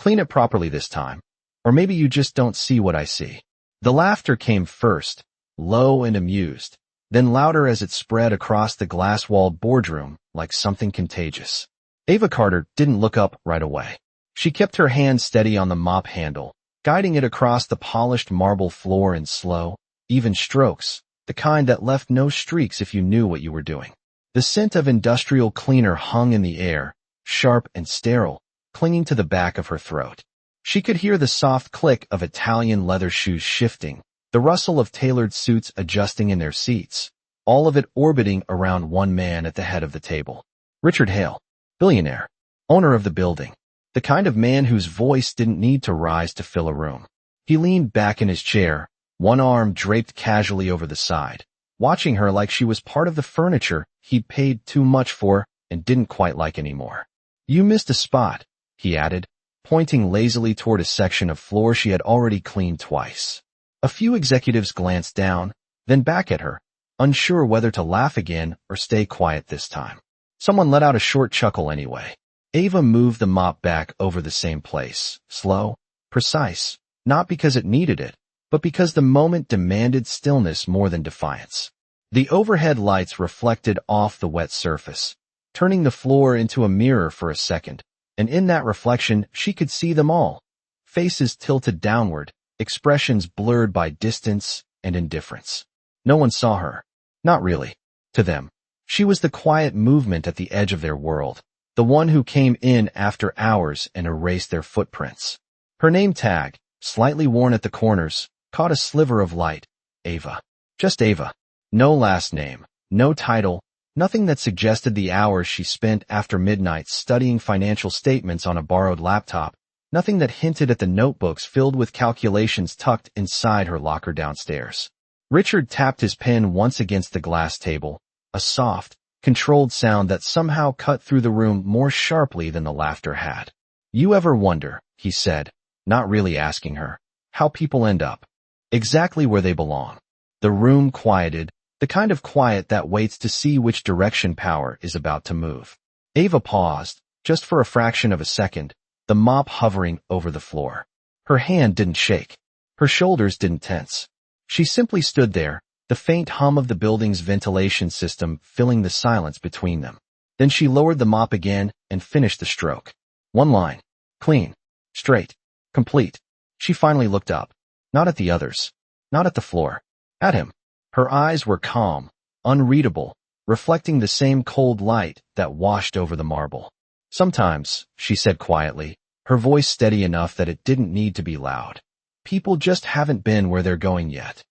Clean it properly this time. Or maybe you just don't see what I see. The laughter came first, low and amused, then louder as it spread across the glass-walled boardroom like something contagious. Ava Carter didn't look up right away. She kept her hand steady on the mop handle, guiding it across the polished marble floor in slow, even strokes, the kind that left no streaks if you knew what you were doing. The scent of industrial cleaner hung in the air, sharp and sterile, clinging to the back of her throat. She could hear the soft click of Italian leather shoes shifting, the rustle of tailored suits adjusting in their seats, all of it orbiting around one man at the head of the table. Richard Hale, billionaire, owner of the building, the kind of man whose voice didn't need to rise to fill a room. He leaned back in his chair, one arm draped casually over the side, watching her like she was part of the furniture he'd paid too much for and didn't quite like anymore. You missed a spot, he added, pointing lazily toward a section of floor she had already cleaned twice. A few executives glanced down, then back at her, unsure whether to laugh again or stay quiet this time. Someone let out a short chuckle anyway. Ava moved the mop back over the same place, slow, precise, not because it needed it, but because the moment demanded stillness more than defiance. The overhead lights reflected off the wet surface, turning the floor into a mirror for a second, and in that reflection she could see them all, faces tilted downward, expressions blurred by distance and indifference. No one saw her. Not really. To them, she was the quiet movement at the edge of their world, the one who came in after hours and erased their footprints. Her name tag, slightly worn at the corners, caught a sliver of light. Ava. Just Ava. No last name, no title, nothing that suggested the hours she spent after midnight studying financial statements on a borrowed laptop, nothing that hinted at the notebooks filled with calculations tucked inside her locker downstairs. Richard tapped his pen once against the glass table, a soft, controlled sound that somehow cut through the room more sharply than the laughter had. You ever wonder, he said, not really asking her, how people end up exactly where they belong? The room quieted, the kind of quiet that waits to see which direction power is about to move. Ava paused, just for a fraction of a second, the mop hovering over the floor. Her hand didn't shake. Her shoulders didn't tense. She simply stood there, the faint hum of the building's ventilation system filling the silence between them. Then she lowered the mop again and finished the stroke. One line. Clean. Straight. Complete. She finally looked up. Not at the others. Not at the floor. At him. Her eyes were calm, unreadable, reflecting the same cold light that washed over the marble. Sometimes, she said quietly, her voice steady enough that it didn't need to be loud. People just haven't been where they're going yet.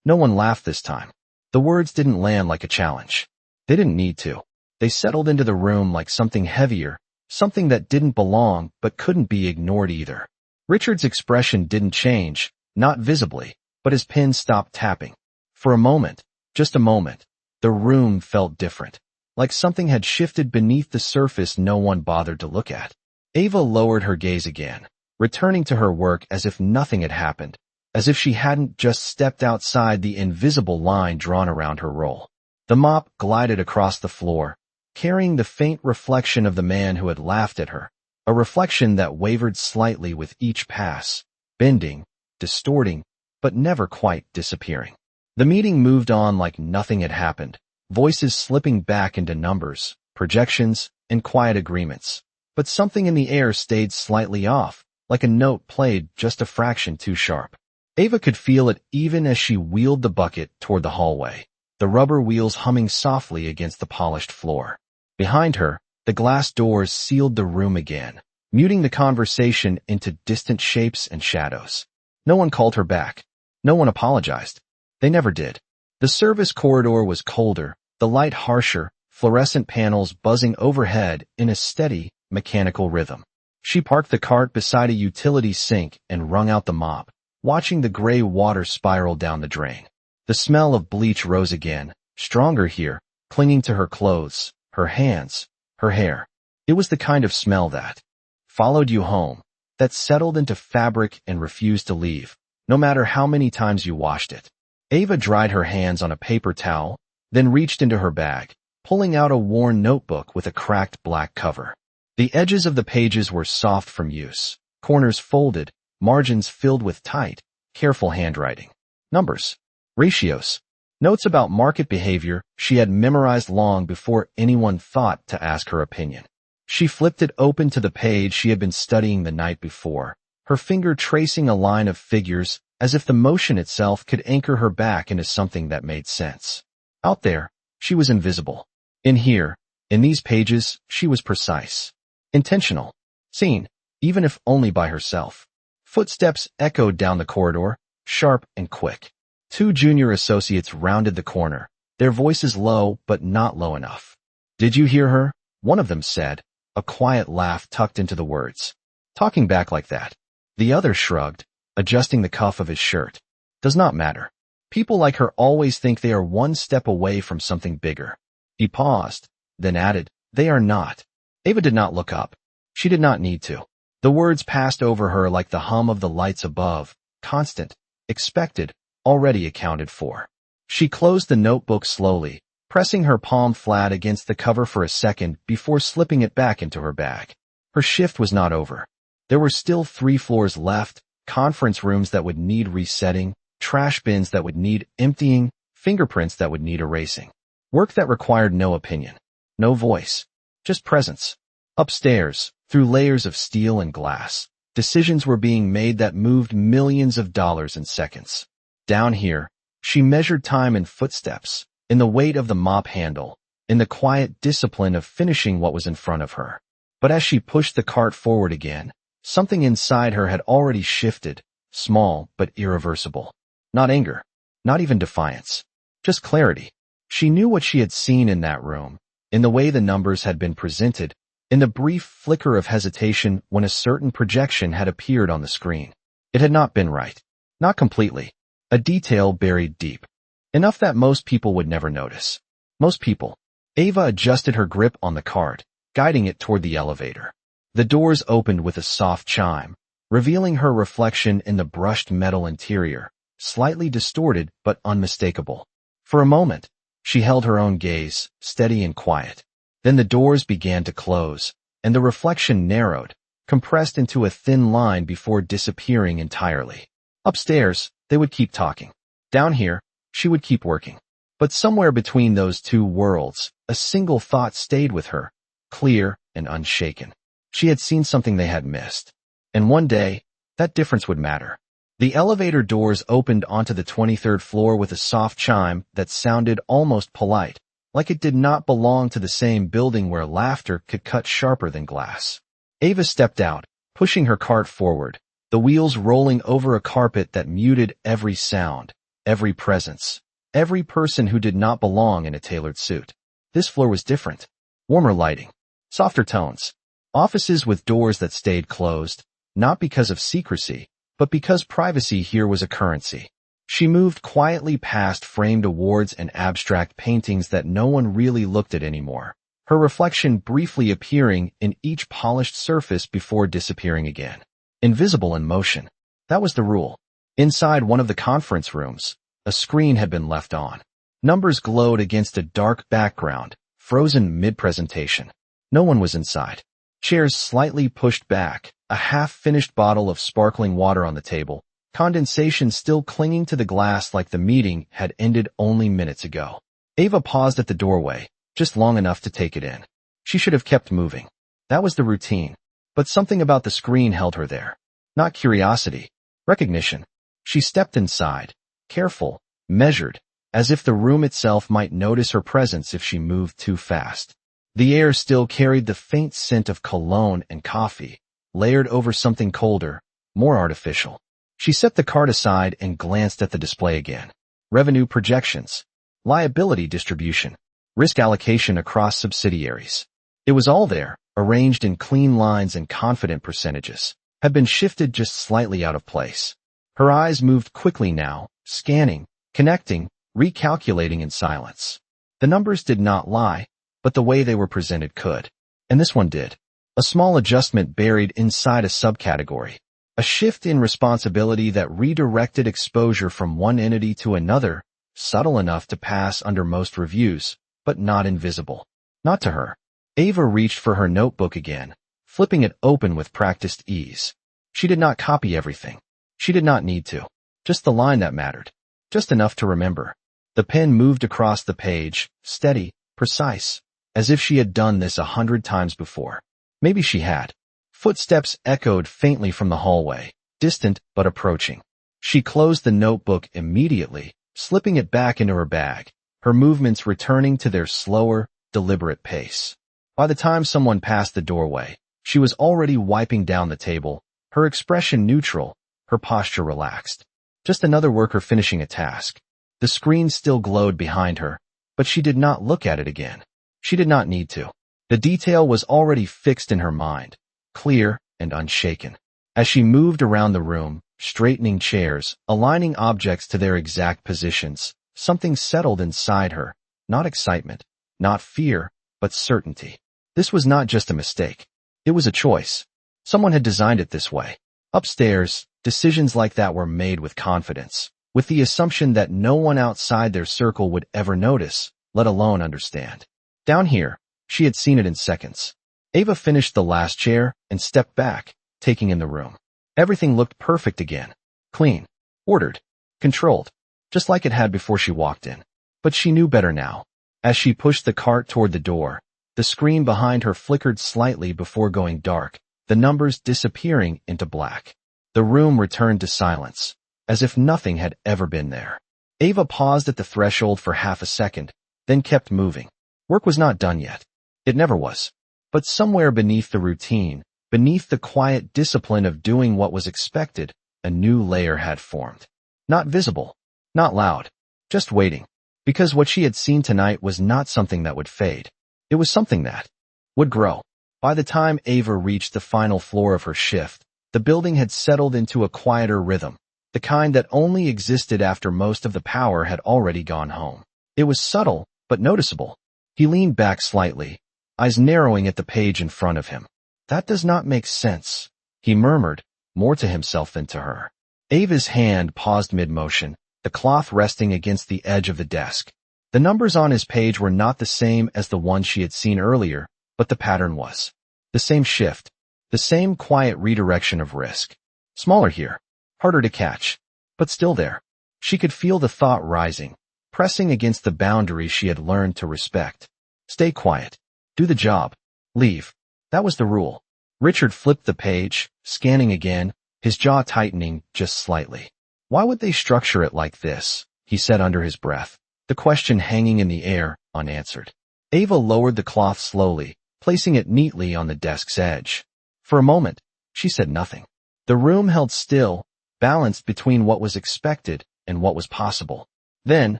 No one laughed this time. The words didn't land like a challenge. They didn't need to. They settled into the room like something heavier, something that didn't belong but couldn't be ignored either. Richard's expression didn't change, not visibly, but his pen stopped tapping. For a moment, just a moment, the room felt different, like something had shifted beneath the surface no one bothered to look at. Ava lowered her gaze again, returning to her work as if nothing had happened, as if she hadn't just stepped outside the invisible line drawn around her role. The mop glided across the floor, carrying the faint reflection of the man who had laughed at her, a reflection that wavered slightly with each pass, bending, distorting, but never quite disappearing. The meeting moved on like nothing had happened, voices slipping back into numbers, projections, and quiet agreements. But something in the air stayed slightly off, like a note played just a fraction too sharp. Ava could feel it even as she wheeled the bucket toward the hallway, the rubber wheels humming softly against the polished floor. Behind her, the glass doors sealed the room again, muting the conversation into distant shapes and shadows. No one called her back. No one apologized. They never did. The service corridor was colder, the light harsher, fluorescent panels buzzing overhead in a steady, mechanical rhythm. She parked the cart beside a utility sink and wrung out the mop, watching the gray water spiral down the drain. The smell of bleach rose again, stronger here, clinging to her clothes, her hands, her hair. It was the kind of smell that followed you home, that settled into fabric and refused to leave, no matter how many times you washed it. Ava dried her hands on a paper towel, then reached into her bag, pulling out a worn notebook with a cracked black cover. The edges of the pages were soft from use, corners folded, margins filled with tight, careful handwriting. Numbers. Ratios. Notes about market behavior she had memorized long before anyone thought to ask her opinion. She flipped it open to the page she had been studying the night before, her finger tracing a line of figures as if the motion itself could anchor her back into something that made sense. Out there, she was invisible. In here, in these pages, she was precise. Intentional. Seen, even if only by herself. Footsteps echoed down the corridor, sharp and quick. 2 junior associates rounded the corner, their voices low but not low enough. "Did you hear her?" one of them said, a quiet laugh tucked into the words. "Talking back like that." The other shrugged, adjusting the cuff of his shirt. "Does not matter. People like her always think they are one step away from something bigger." He paused, then added, "They are not." Ava did not look up. She did not need to. The words passed over her like the hum of the lights above, constant, expected, already accounted for. She closed the notebook slowly, pressing her palm flat against the cover for a second before slipping it back into her bag. Her shift was not over. There were still 3 floors left, conference rooms that would need resetting, trash bins that would need emptying, fingerprints that would need erasing. Work that required no opinion, no voice, just presence. Upstairs, through layers of steel and glass, decisions were being made that moved millions of dollars in seconds. Down here, she measured time in footsteps, in the weight of the mop handle, in the quiet discipline of finishing what was in front of her. But as she pushed the cart forward again, something inside her had already shifted, small but irreversible. Not anger, not even defiance, just clarity. She knew what she had seen in that room, in the way the numbers had been presented, in the brief flicker of hesitation when a certain projection had appeared on the screen. It had not been right. Not completely. A detail buried deep. Enough that most people would never notice. Most people. Ava adjusted her grip on the cart, guiding it toward the elevator. The doors opened with a soft chime, revealing her reflection in the brushed metal interior, slightly distorted but unmistakable. For a moment, she held her own gaze, steady and quiet. Then the doors began to close, and the reflection narrowed, compressed into a thin line before disappearing entirely. Upstairs, they would keep talking. Down here, she would keep working. But somewhere between those 2 worlds, a single thought stayed with her, clear and unshaken. She had seen something they had missed. And one day, that difference would matter. The elevator doors opened onto the 23rd floor with a soft chime that sounded almost polite, like it did not belong to the same building where laughter could cut sharper than glass. Ava stepped out, pushing her cart forward, the wheels rolling over a carpet that muted every sound, every presence, every person who did not belong in a tailored suit. This floor was different. Warmer lighting, softer tones, offices with doors that stayed closed, not because of secrecy, but because privacy here was a currency. She moved quietly past framed awards and abstract paintings that no one really looked at anymore, her reflection briefly appearing in each polished surface before disappearing again. Invisible in motion. That was the rule. Inside one of the conference rooms, a screen had been left on. Numbers glowed against a dark background, frozen mid-presentation. No one was inside. Chairs slightly pushed back, a half-finished bottle of sparkling water on the table, condensation still clinging to the glass like the meeting had ended only minutes ago. Ava paused at the doorway, just long enough to take it in. She should have kept moving. That was the routine. But something about the screen held her there. Not curiosity, recognition. She stepped inside, careful, measured, as if the room itself might notice her presence if she moved too fast. The air still carried the faint scent of cologne and coffee, layered over something colder, more artificial. She set the cart aside and glanced at the display again. Revenue projections, liability distribution, risk allocation across subsidiaries. It was all there, arranged in clean lines and confident percentages, had been shifted just slightly out of place. Her eyes moved quickly now, scanning, connecting, recalculating in silence. The numbers did not lie, but the way they were presented could. And this one did. A small adjustment buried inside a subcategory. A shift in responsibility that redirected exposure from one entity to another, subtle enough to pass under most reviews, but not invisible. Not to her. Ava reached for her notebook again, flipping it open with practiced ease. She did not copy everything. She did not need to. Just the line that mattered. Just enough to remember. The pen moved across the page, steady, precise, as if she had done this 100 times before. Maybe she had. Footsteps echoed faintly from the hallway, distant but approaching. She closed the notebook immediately, slipping it back into her bag, her movements returning to their slower, deliberate pace. By the time someone passed the doorway, she was already wiping down the table, her expression neutral, her posture relaxed. Just another worker finishing a task. The screen still glowed behind her, but she did not look at it again. She did not need to. The detail was already fixed in her mind, clear and unshaken. As she moved around the room, straightening chairs, aligning objects to their exact positions, something settled inside her, not excitement, not fear, but certainty. This was not just a mistake. It was a choice. Someone had designed it this way. Upstairs, decisions like that were made with confidence, with the assumption that no one outside their circle would ever notice, let alone understand. Down here, she had seen it in seconds. Ava finished the last chair and stepped back, taking in the room. Everything looked perfect again. Clean, ordered, controlled, just like it had before she walked in. But she knew better now. As she pushed the cart toward the door, the screen behind her flickered slightly before going dark, the numbers disappearing into black. The room returned to silence, as if nothing had ever been there. Ava paused at the threshold for half a second, then kept moving. Work was not done yet. It never was. But somewhere beneath the routine, beneath the quiet discipline of doing what was expected, a new layer had formed. Not visible, not loud, just waiting. Because what she had seen tonight was not something that would fade. It was something that would grow. By the time Ava reached the final floor of her shift, the building had settled into a quieter rhythm, the kind that only existed after most of the power had already gone home. It was subtle, but noticeable. He leaned back slightly, eyes narrowing at the page in front of him. That does not make sense, he murmured, more to himself than to her. Ava's hand paused mid-motion, the cloth resting against the edge of the desk. The numbers on his page were not the same as the ones she had seen earlier, but the pattern was. The same shift, the same quiet redirection of risk. Smaller here, harder to catch, but still there. She could feel the thought rising, pressing against the boundaries she had learned to respect. Stay quiet. Do the job. Leave. That was the rule. Richard flipped the page, scanning again, his jaw tightening just slightly. Why would they structure it like this? He said under his breath, the question hanging in the air, unanswered. Ava lowered the cloth slowly, placing it neatly on the desk's edge. For a moment, she said nothing. The room held still, balanced between what was expected and what was possible. Then,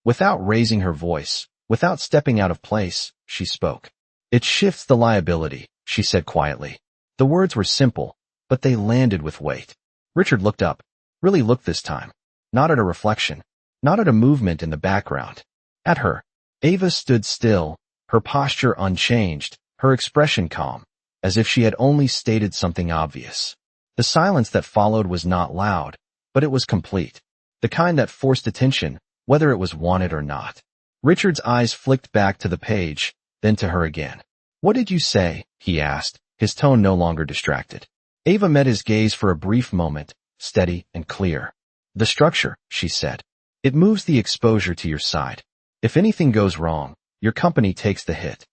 without raising her voice, without stepping out of place, she spoke. It shifts the liability, she said quietly. The words were simple, but they landed with weight. Richard looked up, really looked this time. Not at a reflection, not at a movement in the background. At her. Ava stood still, her posture unchanged, her expression calm, as if she had only stated something obvious. The silence that followed was not loud, but it was complete. The kind that forced attention, whether it was wanted or not. Richard's eyes flicked back to the page, then to her again. What did you say? He asked, his tone no longer distracted. Ava met his gaze for a brief moment, steady and clear. The structure, she said. It moves the exposure to your side. If anything goes wrong, your company takes the hit.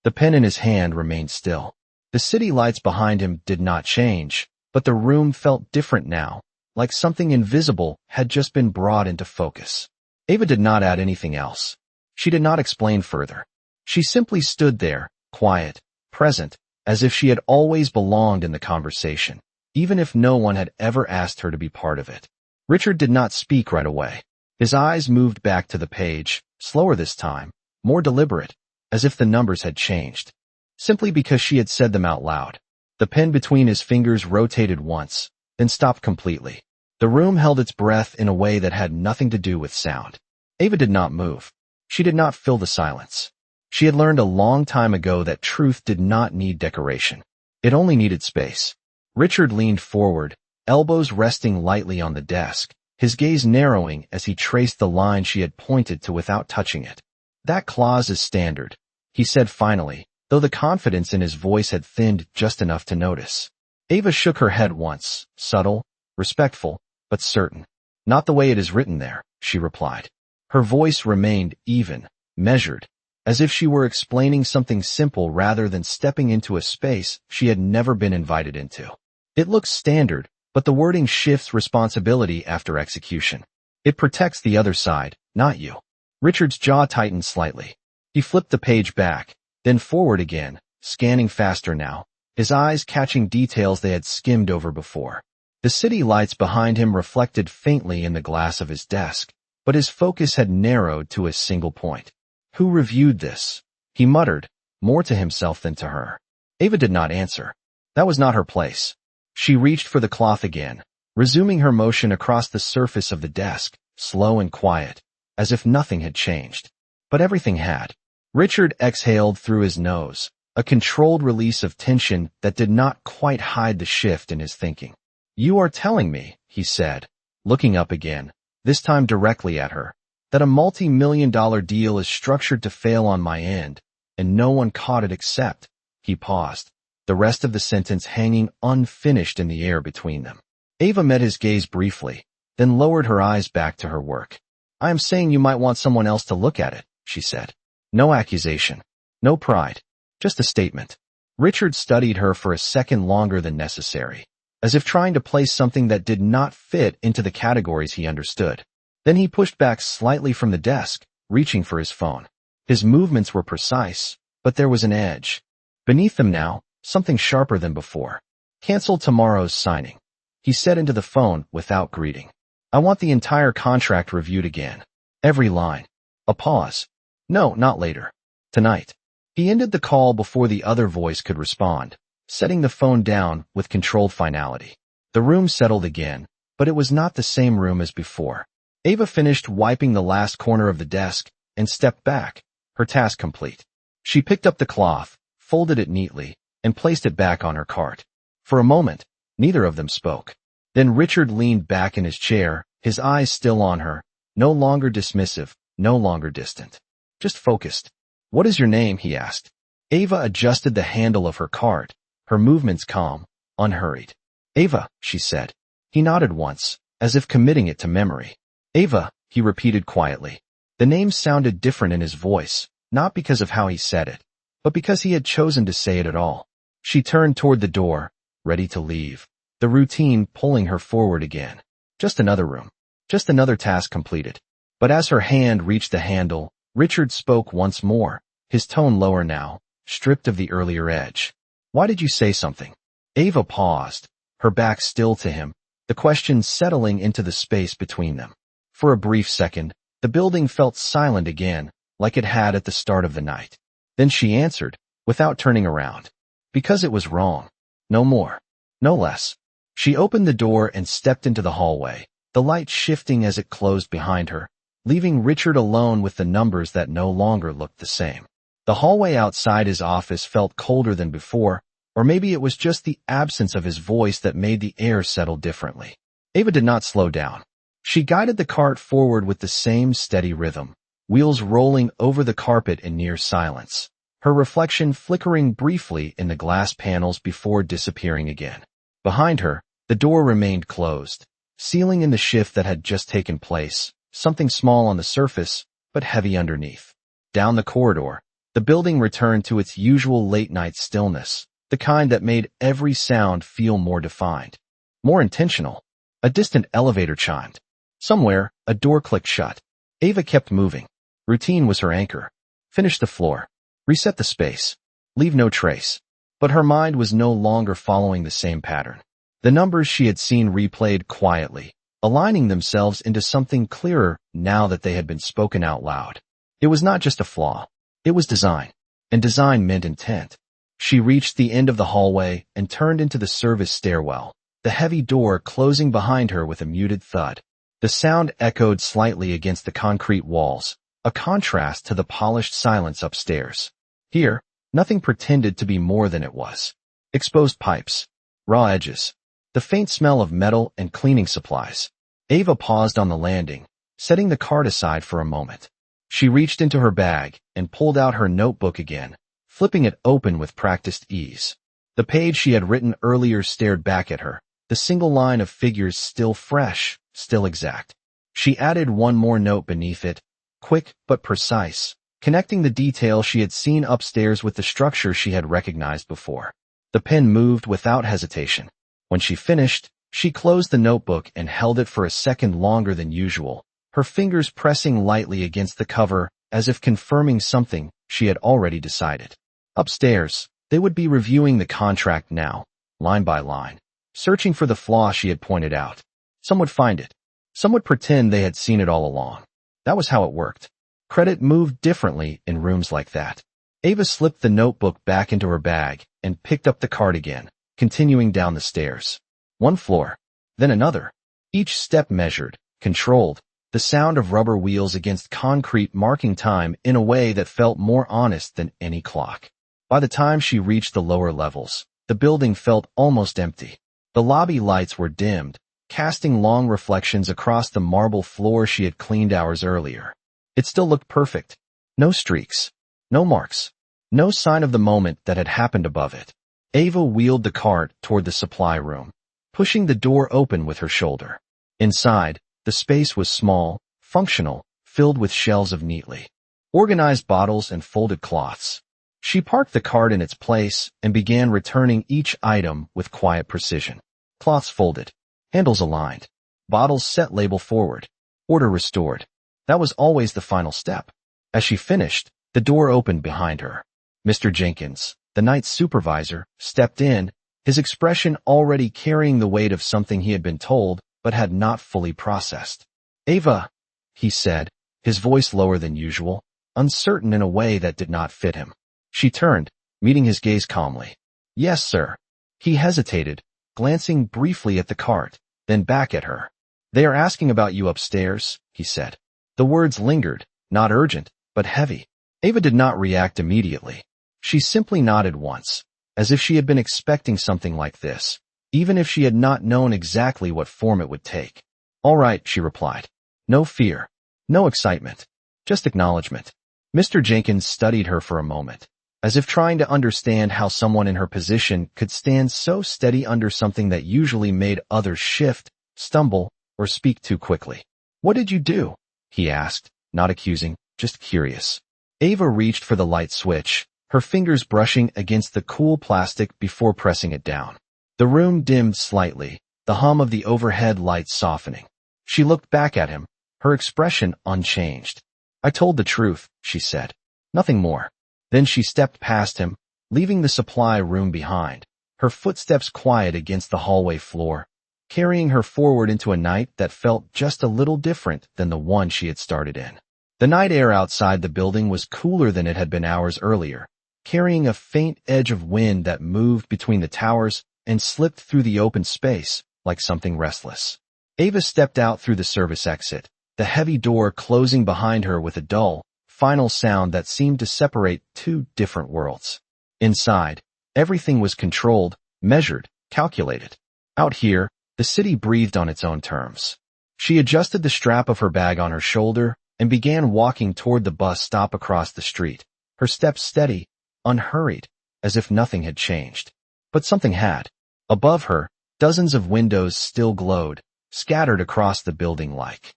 The pen in his hand remained still. The city lights behind him did not change, but the room felt different now, like something invisible had just been brought into focus. Ava did not add anything else. She did not explain further. She simply stood there, quiet, present, as if she had always belonged in the conversation, even if no one had ever asked her to be part of it. Richard did not speak right away. His eyes moved back to the page, slower this time, more deliberate, as if the numbers had changed. Simply because she had said them out loud. The pen between his fingers rotated once, then stopped completely. The room held its breath in a way that had nothing to do with sound. Ava did not move. She did not fill the silence. She had learned a long time ago that truth did not need decoration. It only needed space. Richard leaned forward, elbows resting lightly on the desk, his gaze narrowing as he traced the line she had pointed to without touching it. That clause is standard, he said finally, though the confidence in his voice had thinned just enough to notice. Ava shook her head once, subtle, respectful, but certain. Not the way it is written there, she replied. Her voice remained even, measured, as if she were explaining something simple rather than stepping into a space she had never been invited into. It looks standard, but the wording shifts responsibility after execution. It protects the other side, not you. Richard's jaw tightened slightly. He flipped the page back, then forward again, scanning faster now, his eyes catching details they had skimmed over before. The city lights behind him reflected faintly in the glass of his desk, but his focus had narrowed to a single point. Who reviewed this? He muttered, more to himself than to her. Ava did not answer. That was not her place. She reached for the cloth again, resuming her motion across the surface of the desk, slow and quiet, as if nothing had changed. But everything had. Richard exhaled through his nose, a controlled release of tension that did not quite hide the shift in his thinking. You are telling me, he said, looking up again, this time directly at her, that a multi-million-dollar deal is structured to fail on my end, and no one caught it except, he paused, the rest of the sentence hanging unfinished in the air between them. Ava met his gaze briefly, then lowered her eyes back to her work. I am saying you might want someone else to look at it, she said. No accusation. No pride. Just a statement. Richard studied her for a second longer than necessary, as if trying to place something that did not fit into the categories he understood. Then he pushed back slightly from the desk, reaching for his phone. His movements were precise, but there was an edge. Beneath them now, something sharper than before. Cancel tomorrow's signing, he said into the phone without greeting. I want the entire contract reviewed again. Every line. A pause. No, not later. Tonight. He ended the call before the other voice could respond, setting the phone down with controlled finality. The room settled again, but it was not the same room as before. Ava finished wiping the last corner of the desk and stepped back, her task complete. She picked up the cloth, folded it neatly, and placed it back on her cart. For a moment, neither of them spoke. Then Richard leaned back in his chair, his eyes still on her, no longer dismissive, no longer distant. Just focused. What is your name? He asked. Ava adjusted the handle of her cart, her movements calm, unhurried. Ava, she said. He nodded once, as if committing it to memory. Ava, he repeated quietly. The name sounded different in his voice, not because of how he said it, but because he had chosen to say it at all. She turned toward the door, ready to leave, the routine pulling her forward again. Just another room. Just another task completed. But as her hand reached the handle, Richard spoke once more, his tone lower now, stripped of the earlier edge. Why did you say something? Ava paused, her back still to him, the question settling into the space between them. For a brief second, the building felt silent again, like it had at the start of the night. Then she answered, without turning around. Because it was wrong. No more. No less. She opened the door and stepped into the hallway, the light shifting as it closed behind her, leaving Richard alone with the numbers that no longer looked the same. The hallway outside his office felt colder than before, or maybe it was just the absence of his voice that made the air settle differently. Ava did not slow down. She guided the cart forward with the same steady rhythm, wheels rolling over the carpet in near silence, her reflection flickering briefly in the glass panels before disappearing again. Behind her, the door remained closed, sealing in the shift that had just taken place, something small on the surface, but heavy underneath. Down the corridor, the building returned to its usual late-night stillness, the kind that made every sound feel more defined, more intentional. A distant elevator chimed. Somewhere, a door clicked shut. Ava kept moving. Routine was her anchor. Finish the floor. Reset the space. Leave no trace. But her mind was no longer following the same pattern. The numbers she had seen replayed quietly, aligning themselves into something clearer now that they had been spoken out loud. It was not just a flaw. It was design. And design meant intent. She reached the end of the hallway and turned into the service stairwell, the heavy door closing behind her with a muted thud. The sound echoed slightly against the concrete walls, a contrast to the polished silence upstairs. Here, nothing pretended to be more than it was. Exposed pipes, raw edges, the faint smell of metal and cleaning supplies. Ava paused on the landing, setting the cart aside for a moment. She reached into her bag and pulled out her notebook again, flipping it open with practiced ease. The page she had written earlier stared back at her, the single line of figures still fresh, still exact. She added one more note beneath it, quick but precise, connecting the detail she had seen upstairs with the structure she had recognized before. The pen moved without hesitation. When she finished, she closed the notebook and held it for a second longer than usual, her fingers pressing lightly against the cover as if confirming something she had already decided. Upstairs, they would be reviewing the contract now, line by line, searching for the flaw she had pointed out. Some would find it. Some would pretend they had seen it all along. That was how it worked. Credit moved differently in rooms like that. Ava slipped the notebook back into her bag and picked up the card again, continuing down the stairs. One floor, then another. Each step measured, controlled, the sound of rubber wheels against concrete marking time in a way that felt more honest than any clock. By the time she reached the lower levels, the building felt almost empty. The lobby lights were dimmed, casting long reflections across the marble floor she had cleaned hours earlier. It still looked perfect. No streaks. No marks. No sign of the moment that had happened above it. Ava wheeled the cart toward the supply room, pushing the door open with her shoulder. Inside, the space was small, functional, filled with shelves of neatly organized bottles and folded cloths. She parked the cart in its place and began returning each item with quiet precision. Cloths folded, handles aligned, bottles set label forward, order restored. That was always the final step. As she finished, the door opened behind her. Mr. Jenkins, the night's supervisor, stepped in, his expression already carrying the weight of something he had been told but had not fully processed. "Ava," he said, his voice lower than usual, uncertain in a way that did not fit him. She turned, meeting his gaze calmly. "Yes, sir." He hesitated, glancing briefly at the cart, then back at her. "They are asking about you upstairs," he said. The words lingered, not urgent, but heavy. Ava did not react immediately. She simply nodded once, as if she had been expecting something like this, even if she had not known exactly what form it would take. "All right," she replied. No fear, no excitement, just acknowledgement. Mr. Jenkins studied her for a moment, as if trying to understand how someone in her position could stand so steady under something that usually made others shift, stumble, or speak too quickly. "What did you do?" he asked, not accusing, just curious. Ava reached for the light switch, her fingers brushing against the cool plastic before pressing it down. The room dimmed slightly, the hum of the overhead lights softening. She looked back at him, her expression unchanged. "I told the truth," she said. "Nothing more." Then she stepped past him, leaving the supply room behind, her footsteps quiet against the hallway floor, carrying her forward into a night that felt just a little different than the one she had started in. The night air outside the building was cooler than it had been hours earlier, carrying a faint edge of wind that moved between the towers and slipped through the open space like something restless. Ava stepped out through the service exit, the heavy door closing behind her with a dull, final sound that seemed to separate two different worlds. Inside, everything was controlled, measured, calculated. Out here, the city breathed on its own terms. She adjusted the strap of her bag on her shoulder and began walking toward the bus stop across the street, her steps steady, unhurried, as if nothing had changed. But something had. Above her, dozens of windows still glowed, scattered across the building like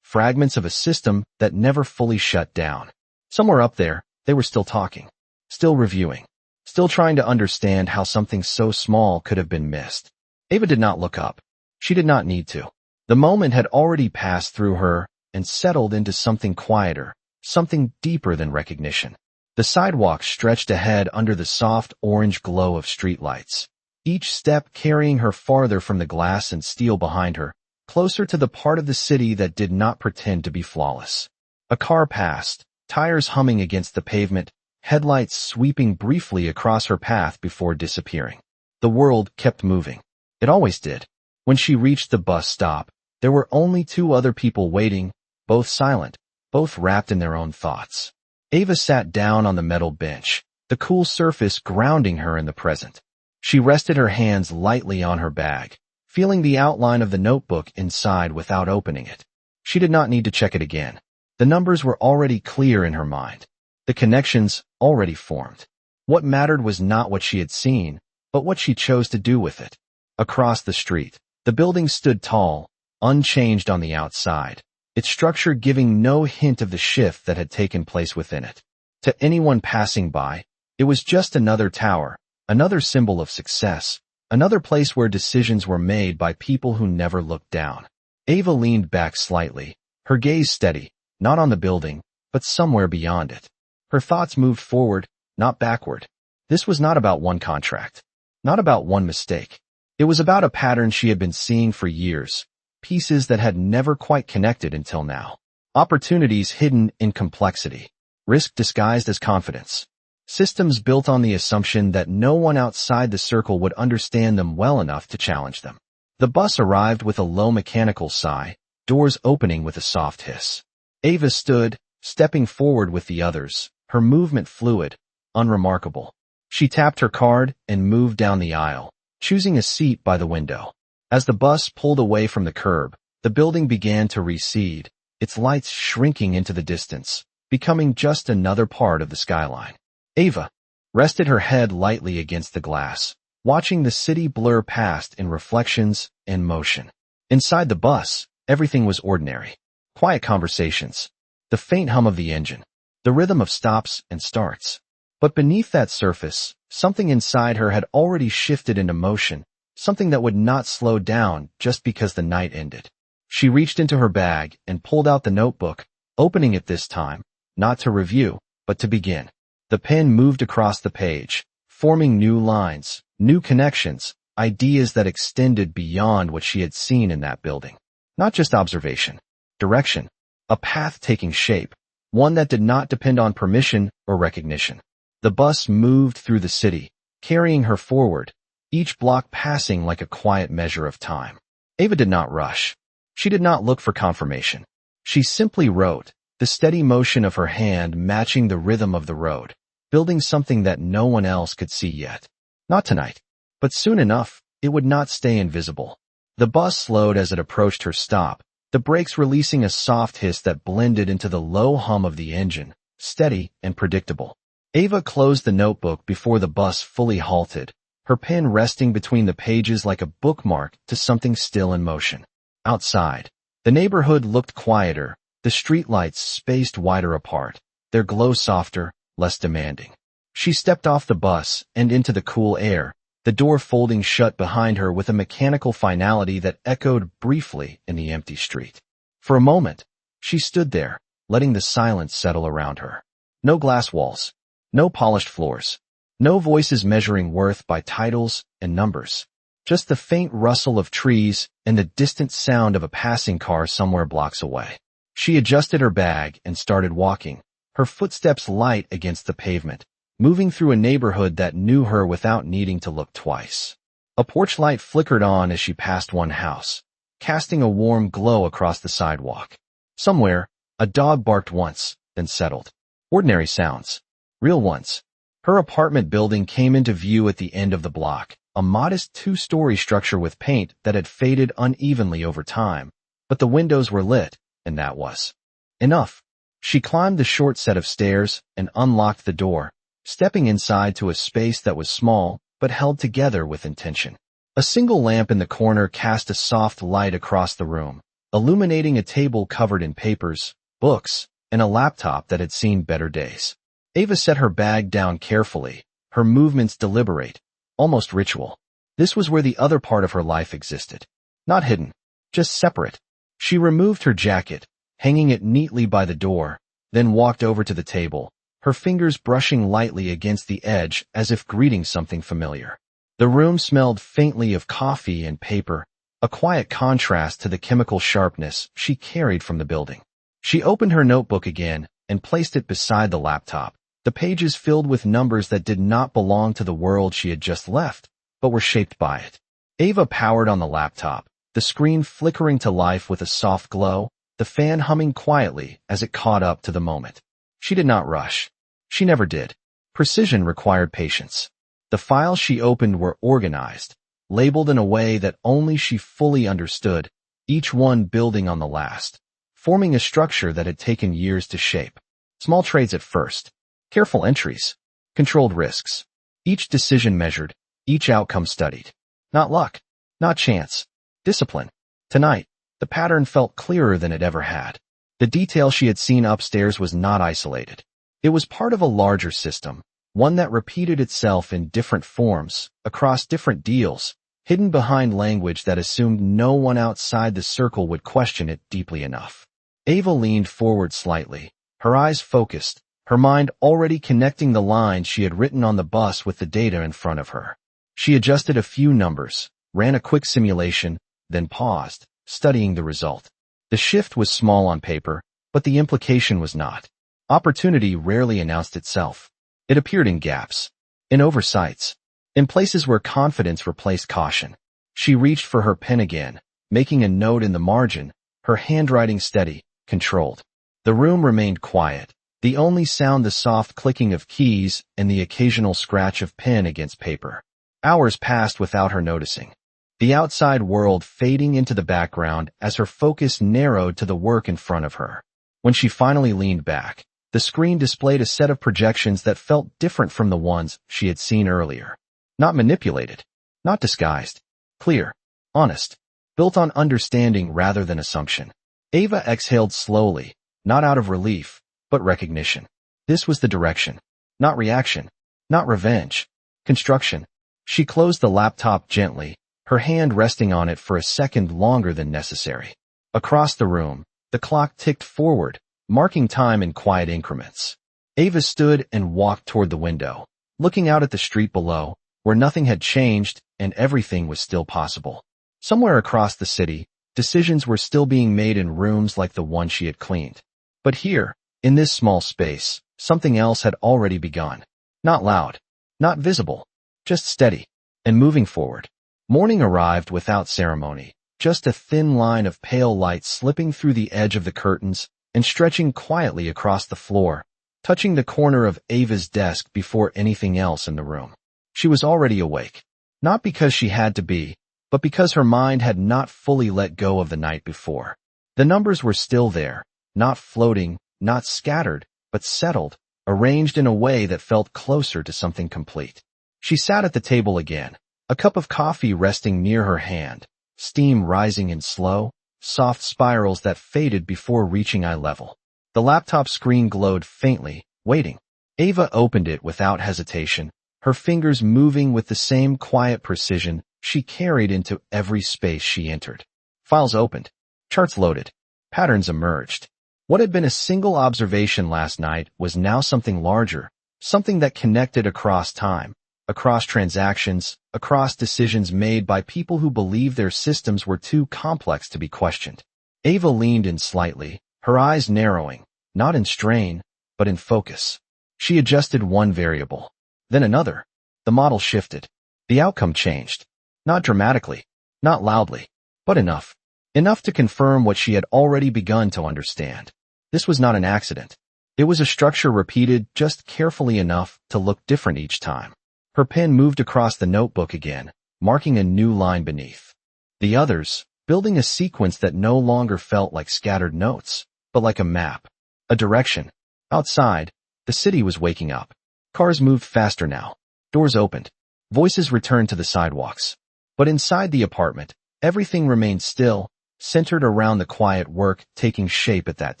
fragments of a system that never fully shut down. Somewhere up there, they were still talking, still reviewing, still trying to understand how something so small could have been missed. Ava did not look up. She did not need to. The moment had already passed through her and settled into something quieter, something deeper than recognition. The sidewalk stretched ahead under the soft orange glow of streetlights, each step carrying her farther from the glass and steel behind her, closer to the part of the city that did not pretend to be flawless. A car passed, tires humming against the pavement, headlights sweeping briefly across her path before disappearing. The world kept moving. It always did. When she reached the bus stop, there were only two other people waiting, both silent, both wrapped in their own thoughts. Ava sat down on the metal bench, the cool surface grounding her in the present. She rested her hands lightly on her bag, feeling the outline of the notebook inside without opening it. She did not need to check it again. The numbers were already clear in her mind. The connections already formed. What mattered was not what she had seen, but what she chose to do with it. Across the street, the building stood tall, unchanged on the outside, its structure giving no hint of the shift that had taken place within it. To anyone passing by, it was just another tower, another symbol of success, another place where decisions were made by people who never looked down. Ava leaned back slightly, her gaze steady, not on the building, but somewhere beyond it. Her thoughts moved forward, not backward. This was not about one contract, not about one mistake. It was about a pattern she had been seeing for years, pieces that had never quite connected until now. Opportunities hidden in complexity, risk disguised as confidence. Systems built on the assumption that no one outside the circle would understand them well enough to challenge them. The bus arrived with a low mechanical sigh, doors opening with a soft hiss. Ava stood, stepping forward with the others, her movement fluid, unremarkable. She tapped her card and moved down the aisle, choosing a seat by the window. As the bus pulled away from the curb, the building began to recede, its lights shrinking into the distance, becoming just another part of the skyline. Ava rested her head lightly against the glass, watching the city blur past in reflections and motion. Inside the bus, everything was ordinary. Quiet conversations, the faint hum of the engine, the rhythm of stops and starts. But beneath that surface, something inside her had already shifted into motion, something that would not slow down just because the night ended. She reached into her bag and pulled out the notebook, opening it this time, not to review, but to begin. The pen moved across the page, forming new lines, new connections, ideas that extended beyond what she had seen in that building. Not just observation, direction, a path taking shape, one that did not depend on permission or recognition. The bus moved through the city, carrying her forward, each block passing like a quiet measure of time. Ava did not rush. She did not look for confirmation. She simply wrote, the steady motion of her hand matching the rhythm of the road, building something that no one else could see yet. Not tonight, but soon enough, it would not stay invisible. The bus slowed as it approached her stop, the brakes releasing a soft hiss that blended into the low hum of the engine, steady and predictable. Ava closed the notebook before the bus fully halted, her pen resting between the pages like a bookmark to something still in motion. Outside, the neighborhood looked quieter, the streetlights spaced wider apart, their glow softer, less demanding. She stepped off the bus and into the cool air, the door folding shut behind her with a mechanical finality that echoed briefly in the empty street. For a moment, she stood there, letting the silence settle around her. No glass walls, no polished floors, no voices measuring worth by titles and numbers. Just the faint rustle of trees and the distant sound of a passing car somewhere blocks away. She adjusted her bag and started walking, her footsteps light against the pavement, moving through a neighborhood that knew her without needing to look twice. A porch light flickered on as she passed one house, casting a warm glow across the sidewalk. Somewhere, a dog barked once, then settled. Ordinary sounds. Real ones. Her apartment building came into view at the end of the block, a modest two-story structure with paint that had faded unevenly over time, but the windows were lit, and that was enough. She climbed the short set of stairs and unlocked the door, stepping inside to a space that was small but held together with intention. A single lamp in the corner cast a soft light across the room, illuminating a table covered in papers, books, and a laptop that had seen better days. Ava set her bag down carefully, her movements deliberate, almost ritual. This was where the other part of her life existed. Not hidden, just separate. She removed her jacket, hanging it neatly by the door, then walked over to the table, her fingers brushing lightly against the edge as if greeting something familiar. The room smelled faintly of coffee and paper, a quiet contrast to the chemical sharpness she carried from the building. She opened her notebook again and placed it beside the laptop, the pages filled with numbers that did not belong to the world she had just left, but were shaped by it. Ava powered on the laptop, the screen flickering to life with a soft glow, the fan humming quietly as it caught up to the moment. She did not rush. She never did. Precision required patience. The files she opened were organized, labeled in a way that only she fully understood, each one building on the last, forming a structure that had taken years to shape. Small trades at first, careful entries, controlled risks, each decision measured, Each outcome studied. Not luck. Not chance. Discipline. Tonight, the pattern felt clearer than it ever had. The detail she had seen upstairs was not isolated. It was part of a larger system, one that repeated itself in different forms, across different deals, hidden behind language that assumed no one outside the circle would question it deeply enough. Ava leaned forward slightly, her eyes focused, her mind already connecting the lines she had written on the bus with the data in front of her. She adjusted a few numbers, ran a quick simulation, then paused, studying the result. The shift was small on paper, but the implication was not. Opportunity rarely announced itself. It appeared in gaps, in oversights, in places where confidence replaced caution. She reached for her pen again, making a note in the margin, her handwriting steady, controlled. The room remained quiet, the only sound the soft clicking of keys and the occasional scratch of pen against paper. Hours passed without her noticing, the outside world fading into the background as her focus narrowed to the work in front of her. When she finally leaned back, the screen displayed a set of projections that felt different from the ones she had seen earlier. Not manipulated, not disguised, clear, honest, built on understanding rather than assumption. Ava exhaled slowly, not out of relief, but recognition. This was the direction. Not reaction, not revenge. Construction. She closed the laptop gently, her hand resting on it for a second longer than necessary. Across the room, the clock ticked forward, marking time in quiet increments. Ava stood and walked toward the window, looking out at the street below, where nothing had changed and everything was still possible. Somewhere across the city, decisions were still being made in rooms like the one she had cleaned. But here, in this small space, something else had already begun. Not loud, not visible, just steady, and moving forward. Morning arrived without ceremony, just a thin line of pale light slipping through the edge of the curtains and stretching quietly across the floor, touching the corner of Ava's desk before anything else in the room. She was already awake, not because she had to be, but because her mind had not fully let go of the night before. The numbers were still there, not floating, not scattered, but settled, arranged in a way that felt closer to something complete. She sat at the table again, a cup of coffee resting near her hand, steam rising in slow, soft spirals that faded before reaching eye level. The laptop screen glowed faintly, waiting. Ava opened it without hesitation, her fingers moving with the same quiet precision she carried into every space she entered. Files opened. Charts loaded. Patterns emerged. What had been a single observation last night was now something larger, something that connected across time, across transactions, across decisions made by people who believed their systems were too complex to be questioned. Ava leaned in slightly, her eyes narrowing, not in strain, but in focus. She adjusted one variable, then another. The model shifted. The outcome changed. Not dramatically, not loudly, but enough. Enough to confirm what she had already begun to understand. This was not an accident. It was a structure repeated just carefully enough to look different each time. Her pen moved across the notebook again, marking a new line beneath. The others, building a sequence that no longer felt like scattered notes, but like a map, a direction. Outside, the city was waking up. Cars moved faster now. Doors opened. Voices returned to the sidewalks. But inside the apartment, everything remained still, centered around the quiet work taking shape at that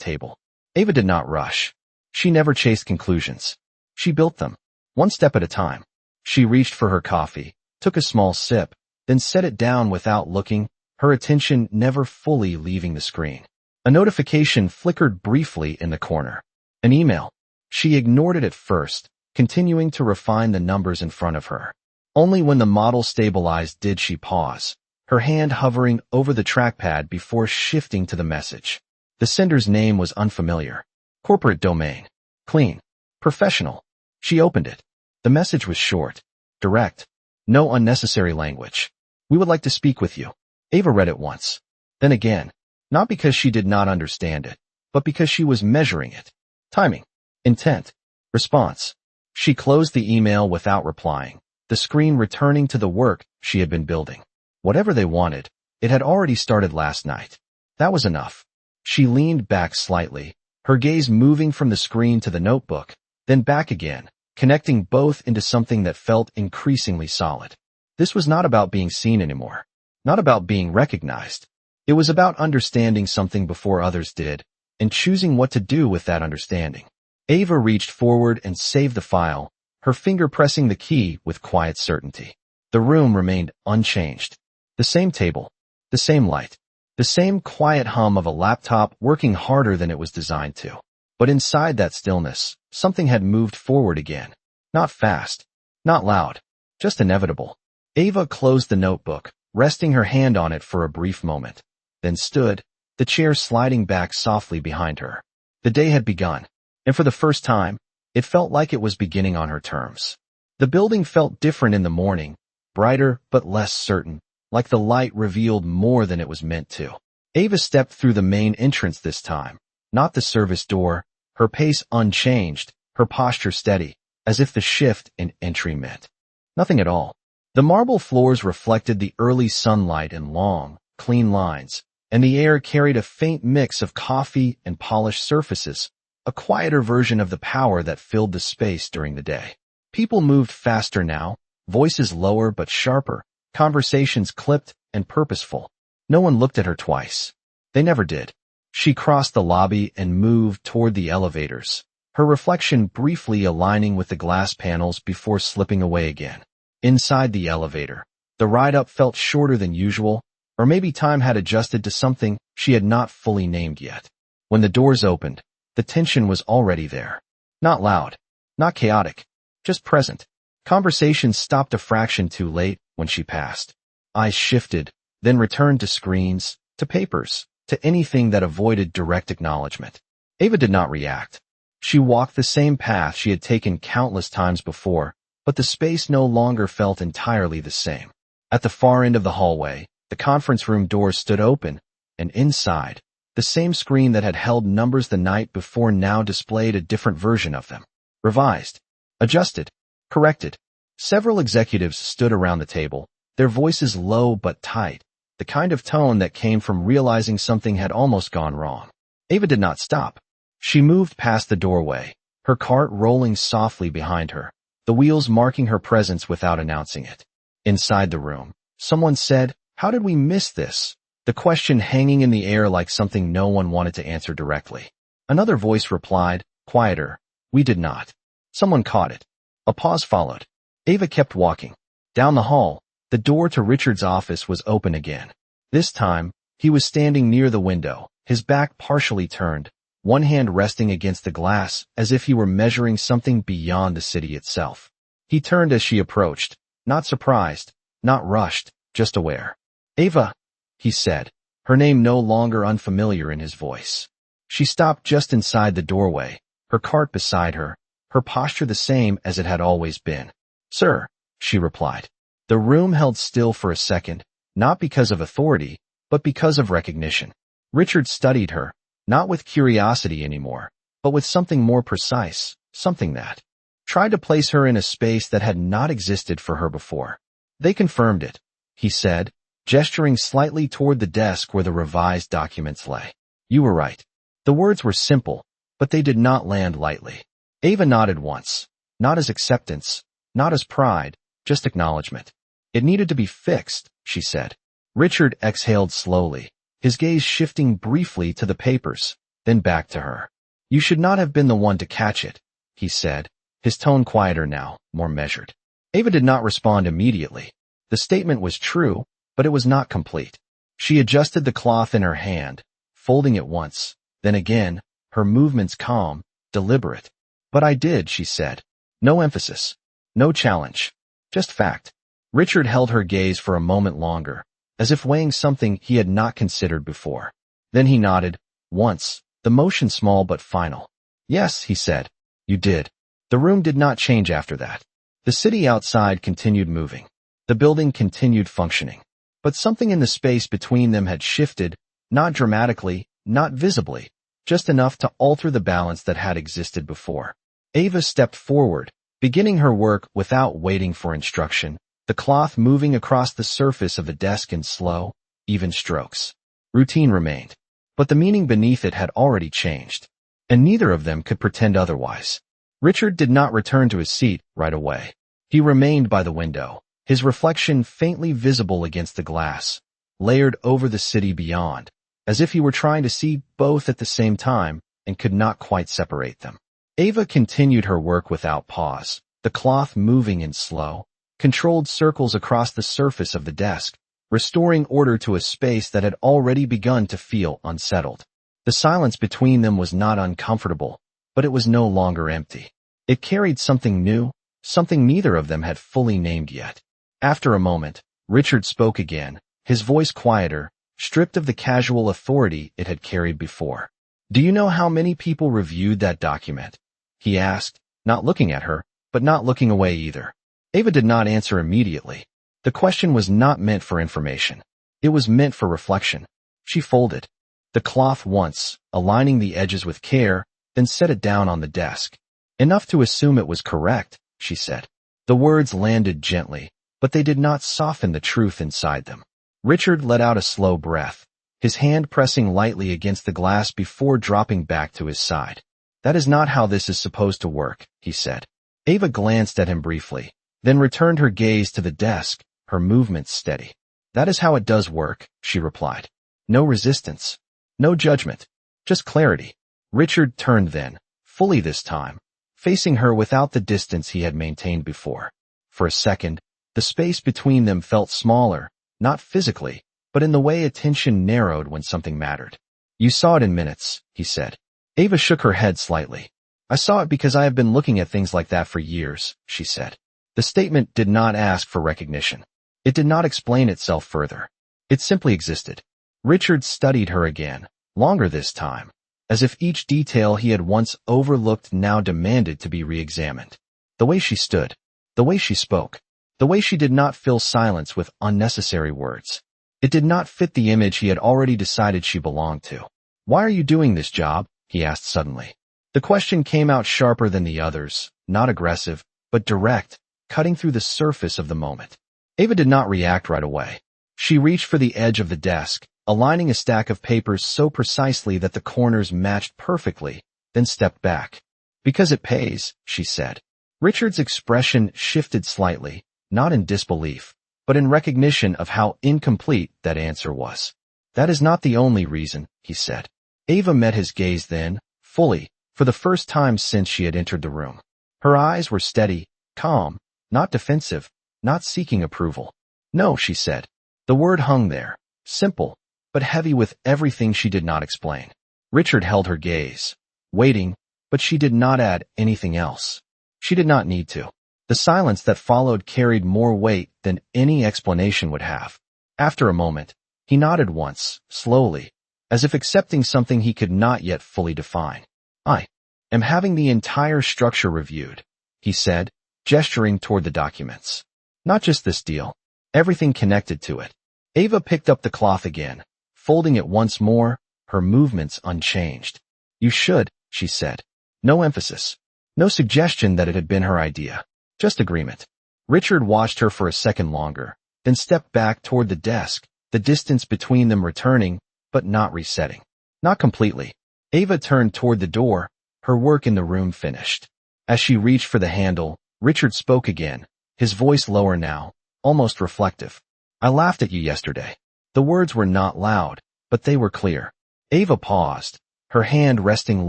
table. Ava did not rush. She never chased conclusions. She built them, one step at a time. She reached for her coffee, took a small sip, then set it down without looking, her attention never fully leaving the screen. A notification flickered briefly in the corner. An email. She ignored it at first, continuing to refine the numbers in front of her. Only when the model stabilized did she pause, her hand hovering over the trackpad before shifting to the message. The sender's name was unfamiliar. Corporate domain. Clean. Professional. She opened it. The message was short, direct, no unnecessary language. We would like to speak with you. Ava read it once, then again, not because she did not understand it, but because she was measuring it. Timing, intent, response. She closed the email without replying, the screen returning to the work she had been building. Whatever they wanted, it had already started last night. That was enough. She leaned back slightly, her gaze moving from the screen to the notebook, then back again, connecting both into something that felt increasingly solid. This was not about being seen anymore, not about being recognized. It was about understanding something before others did, and choosing what to do with that understanding. Ava reached forward and saved the file, her finger pressing the key with quiet certainty. The room remained unchanged. The same table, the same light, the same quiet hum of a laptop working harder than it was designed to. But inside that stillness, something had moved forward again. Not fast, not loud, just inevitable. Ava closed the notebook, resting her hand on it for a brief moment, then stood, the chair sliding back softly behind her. The day had begun, and for the first time, it felt like it was beginning on her terms. The building felt different in the morning, brighter but less certain, like the light revealed more than it was meant to. Ava stepped through the main entrance this time, not the service door, her pace unchanged, her posture steady, as if the shift in entry meant nothing at all. The marble floors reflected the early sunlight in long, clean lines, and the air carried a faint mix of coffee and polished surfaces, a quieter version of the power that filled the space during the day. People moved faster now, voices lower but sharper, conversations clipped and purposeful. No one looked at her twice. They never did. She crossed the lobby and moved toward the elevators, her reflection briefly aligning with the glass panels before slipping away again. Inside the elevator, the ride up felt shorter than usual, or maybe time had adjusted to something she had not fully named yet. When the doors opened, the tension was already there. Not loud, not chaotic, just present. Conversation stopped a fraction too late when she passed. Eyes shifted, then returned to screens, to papers, to anything that avoided direct acknowledgement. Ava did not react. She walked the same path she had taken countless times before, but the space no longer felt entirely the same. At the far end of the hallway, the conference room doors stood open, and inside, the same screen that had held numbers the night before now displayed a different version of them. Revised, adjusted, corrected. Several executives stood around the table, their voices low but tight, the kind of tone that came from realizing something had almost gone wrong. Ava did not stop. She moved past the doorway, her cart rolling softly behind her, the wheels marking her presence without announcing it. Inside the room, someone said, "How did we miss this?" The question hanging in the air like something no one wanted to answer directly. Another voice replied, quieter, "We did not." Someone caught it. A pause followed. Ava kept walking. Down the hall, the door to Richard's office was open again. This time, he was standing near the window, his back partially turned, one hand resting against the glass as if he were measuring something beyond the city itself. He turned as she approached, not surprised, not rushed, just aware. "Ava," he said, her name no longer unfamiliar in his voice. She stopped just inside the doorway, her cart beside her, her posture the same as it had always been. "Sir," she replied. The room held still for a second, not because of authority, but because of recognition. Richard studied her, not with curiosity anymore, but with something more precise, something that tried to place her in a space that had not existed for her before. "They confirmed it," he said, gesturing slightly toward the desk where the revised documents lay. "You were right." The words were simple, but they did not land lightly. Ava nodded once, not as acceptance, not as pride, just acknowledgement. "It needed to be fixed," she said. Richard exhaled slowly, his gaze shifting briefly to the papers, then back to her. "You should not have been the one to catch it," he said, his tone quieter now, more measured. Ava did not respond immediately. The statement was true, but it was not complete. She adjusted the cloth in her hand, folding it once, then again, her movements calm, deliberate. "But I did," she said. No emphasis, no challenge, just fact. Richard held her gaze for a moment longer, as if weighing something he had not considered before. Then he nodded, once, the motion small but final. "Yes," he said, "you did." The room did not change after that. The city outside continued moving. The building continued functioning. But something in the space between them had shifted, not dramatically, not visibly, just enough to alter the balance that had existed before. Ava stepped forward, beginning her work without waiting for instruction, the cloth moving across the surface of the desk in slow, even strokes. Routine remained, but the meaning beneath it had already changed, and neither of them could pretend otherwise. Richard did not return to his seat right away. He remained by the window, his reflection faintly visible against the glass, layered over the city beyond, as if he were trying to see both at the same time and could not quite separate them. Ava continued her work without pause, the cloth moving in slow, controlled circles across the surface of the desk, restoring order to a space that had already begun to feel unsettled. The silence between them was not uncomfortable, but it was no longer empty. It carried something new, something neither of them had fully named yet. After a moment, Richard spoke again, his voice quieter, stripped of the casual authority it had carried before. "Do you know how many people reviewed that document?" he asked, not looking at her, but not looking away either. Ava did not answer immediately. The question was not meant for information. It was meant for reflection. She folded the cloth once, aligning the edges with care, then set it down on the desk. "Enough to assume it was correct," she said. The words landed gently, but they did not soften the truth inside them. Richard let out a slow breath, his hand pressing lightly against the glass before dropping back to his side. "That is not how this is supposed to work," he said. Ava glanced at him briefly, then returned her gaze to the desk, her movements steady. "That is how it does work," she replied. "No resistance. No judgment. Just clarity." Richard turned then, fully this time, facing her without the distance he had maintained before. For a second, the space between them felt smaller, not physically, but in the way attention narrowed when something mattered. "You saw it in minutes," he said. Ava shook her head slightly. "I saw it because I have been looking at things like that for years," she said. The statement did not ask for recognition. It did not explain itself further. It simply existed. Richard studied her again, longer this time, as if each detail he had once overlooked now demanded to be re-examined. The way she stood, the way she spoke, the way she did not fill silence with unnecessary words. It did not fit the image he had already decided she belonged to. "Why are you doing this job?" he asked suddenly. The question came out sharper than the others, not aggressive, but direct, cutting through the surface of the moment. Ava did not react right away. She reached for the edge of the desk, aligning a stack of papers so precisely that the corners matched perfectly, then stepped back. "Because it pays," she said. Richard's expression shifted slightly, not in disbelief, but in recognition of how incomplete that answer was. "That is not the only reason," he said. Ava met his gaze then, fully, for the first time since she had entered the room. Her eyes were steady, calm, not defensive, not seeking approval. "No," she said. The word hung there, simple, but heavy with everything she did not explain. Richard held her gaze, waiting, but she did not add anything else. She did not need to. The silence that followed carried more weight than any explanation would have. After a moment, he nodded once, slowly, as if accepting something he could not yet fully define. "I am having the entire structure reviewed," he said, gesturing toward the documents. "Not just this deal. Everything connected to it." Ava picked up the cloth again, folding it once more, her movements unchanged. "You should," she said. No emphasis. No suggestion that it had been her idea. Just agreement. Richard watched her for a second longer, then stepped back toward the desk, the distance between them returning, but not resetting. Not completely. Ava turned toward the door, her work in the room finished. As she reached for the handle, Richard spoke again, his voice lower now, almost reflective. "I laughed at you yesterday." The words were not loud, but they were clear. Ava paused, her hand resting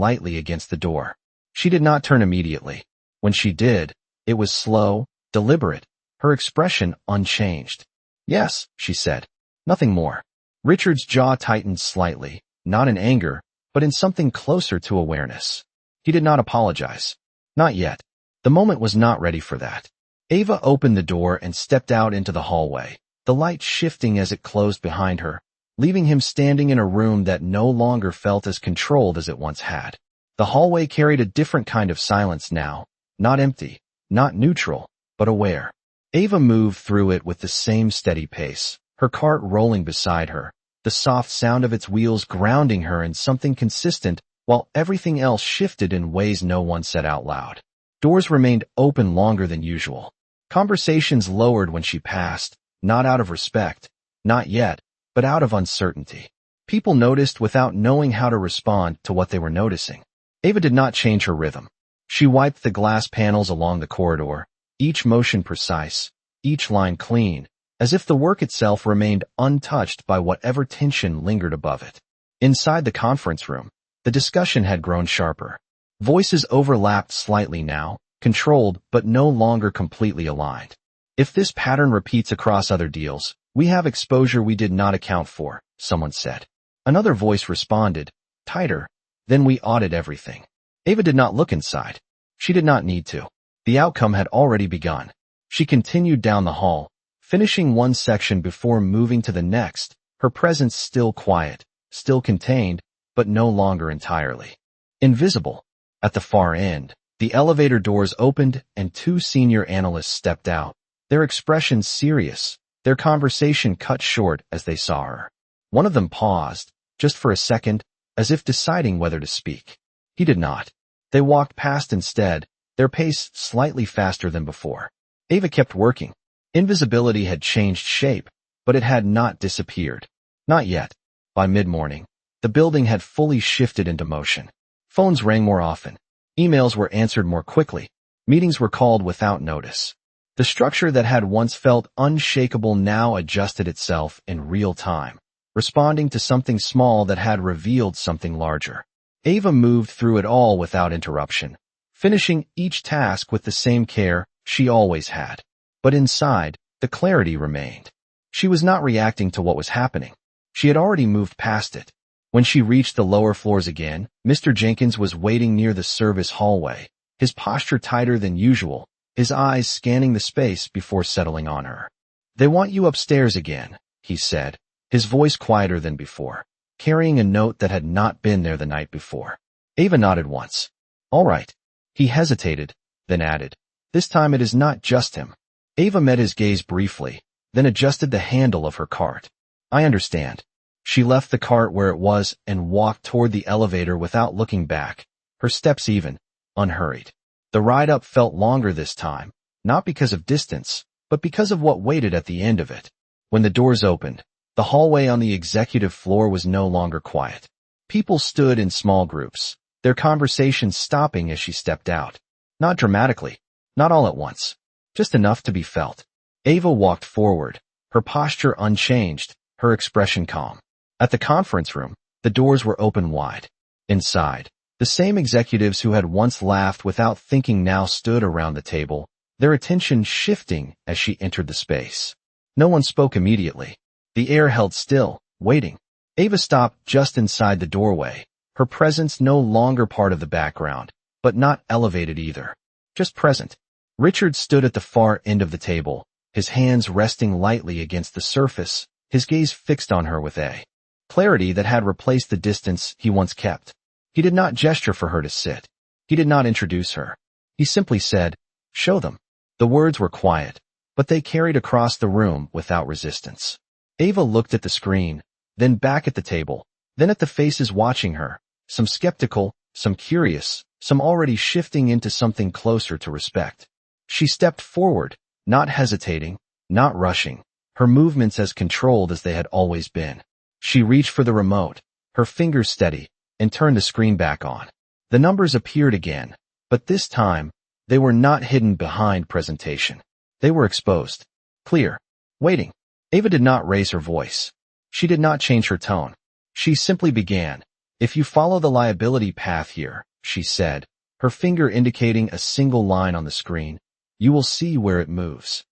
lightly against the door. She did not turn immediately. When she did, it was slow, deliberate, her expression unchanged. "Yes," she said. Nothing more. Richard's jaw tightened slightly, not in anger, but in something closer to awareness. He did not apologize. Not yet. The moment was not ready for that. Ava opened the door and stepped out into the hallway, the light shifting as it closed behind her, leaving him standing in a room that no longer felt as controlled as it once had. The hallway carried a different kind of silence now, not empty, not neutral, but aware. Ava moved through it with the same steady pace, her cart rolling beside her, the soft sound of its wheels grounding her in something consistent while everything else shifted in ways no one said out loud. Doors remained open longer than usual. Conversations lowered when she passed, not out of respect, not yet, but out of uncertainty. People noticed without knowing how to respond to what they were noticing. Ava did not change her rhythm. She wiped the glass panels along the corridor, each motion precise, each line clean, as if the work itself remained untouched by whatever tension lingered above it. Inside the conference room, the discussion had grown sharper. Voices overlapped slightly now, controlled but no longer completely aligned. If this pattern repeats across other deals, we have exposure we did not account for, someone said. Another voice responded, tighter, then we audit everything. Ava did not look inside. She did not need to. The outcome had already begun. She continued down the hall, finishing one section before moving to the next, her presence still quiet, still contained, but no longer entirely invisible. At the far end, the elevator doors opened and two senior analysts stepped out, their expressions serious, their conversation cut short as they saw her. One of them paused, just for a second, as if deciding whether to speak. He did not. They walked past instead, their pace slightly faster than before. Ava kept working. Invisibility had changed shape, but it had not disappeared. Not yet. By mid-morning, the building had fully shifted into motion. Phones rang more often. Emails were answered more quickly. Meetings were called without notice. The structure that had once felt unshakable now adjusted itself in real time, responding to something small that had revealed something larger. Ava moved through it all without interruption, finishing each task with the same care she always had. But inside, the clarity remained. She was not reacting to what was happening. She had already moved past it. When she reached the lower floors again, Mr. Jenkins was waiting near the service hallway, his posture tighter than usual, his eyes scanning the space before settling on her. "They want you upstairs again," he said, his voice quieter than before, carrying a note that had not been there the night before. Ava nodded once. "All right." He hesitated, then added, "This time it is not just him." Ava met his gaze briefly, then adjusted the handle of her cart. "I understand." She left the cart where it was and walked toward the elevator without looking back, her steps even, unhurried. The ride up felt longer this time, not because of distance, but because of what waited at the end of it. When the doors opened, the hallway on the executive floor was no longer quiet. People stood in small groups, their conversations stopping as she stepped out. Not dramatically, not all at once, just enough to be felt. Ava walked forward, her posture unchanged, her expression calm. At the conference room, the doors were open wide. Inside, the same executives who had once laughed without thinking now stood around the table, their attention shifting as she entered the space. No one spoke immediately. The air held still, waiting. Ava stopped just inside the doorway, her presence no longer part of the background, but not elevated either. Just present. Richard stood at the far end of the table, his hands resting lightly against the surface, his gaze fixed on her with a clarity that had replaced the distance he once kept. He did not gesture for her to sit. He did not introduce her. He simply said, "Show them." The words were quiet, but they carried across the room without resistance. Ava looked at the screen, then back at the table, then at the faces watching her, some skeptical, some curious, some already shifting into something closer to respect. She stepped forward, not hesitating, not rushing, her movements as controlled as they had always been. She reached for the remote, her fingers steady, and turned the screen back on. The numbers appeared again, but this time, they were not hidden behind presentation. They were exposed. Clear. Waiting. Ava did not raise her voice. She did not change her tone. She simply began. "If you follow the liability path here," she said, her finger indicating a single line on the screen, "you will see where it moves."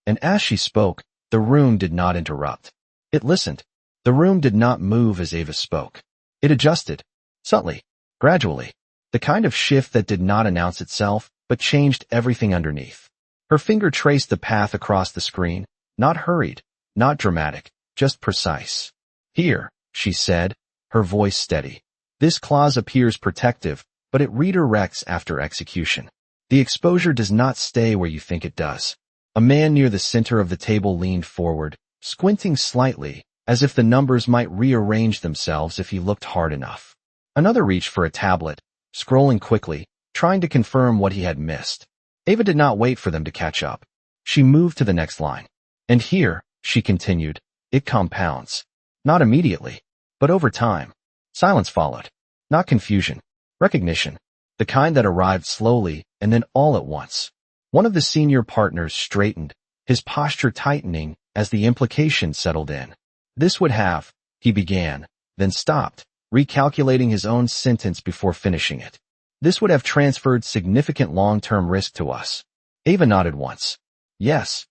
And as she spoke, the room did not interrupt. It listened. The room did not move as Ava spoke. It adjusted. Subtly. Gradually. The kind of shift that did not announce itself, but changed everything underneath. Her finger traced the path across the screen, not hurried, not dramatic, just precise. "Here," she said, her voice steady. "This clause appears protective, but it redirects after execution. The exposure does not stay where you think it does." A man near the center of the table leaned forward, squinting slightly, as if the numbers might rearrange themselves if he looked hard enough. Another reached for a tablet, scrolling quickly, trying to confirm what he had missed. Ava did not wait for them to catch up. She moved to the next line. "And here," she continued, "it compounds. Not immediately, but over time." Silence followed. Not confusion. Recognition. The kind that arrived slowly and then all at once. One of the senior partners straightened, his posture tightening as the implication settled in. This would have, he began, then stopped, recalculating his own sentence before finishing it. This would have transferred significant long-term risk to us. Ava nodded once. Yes.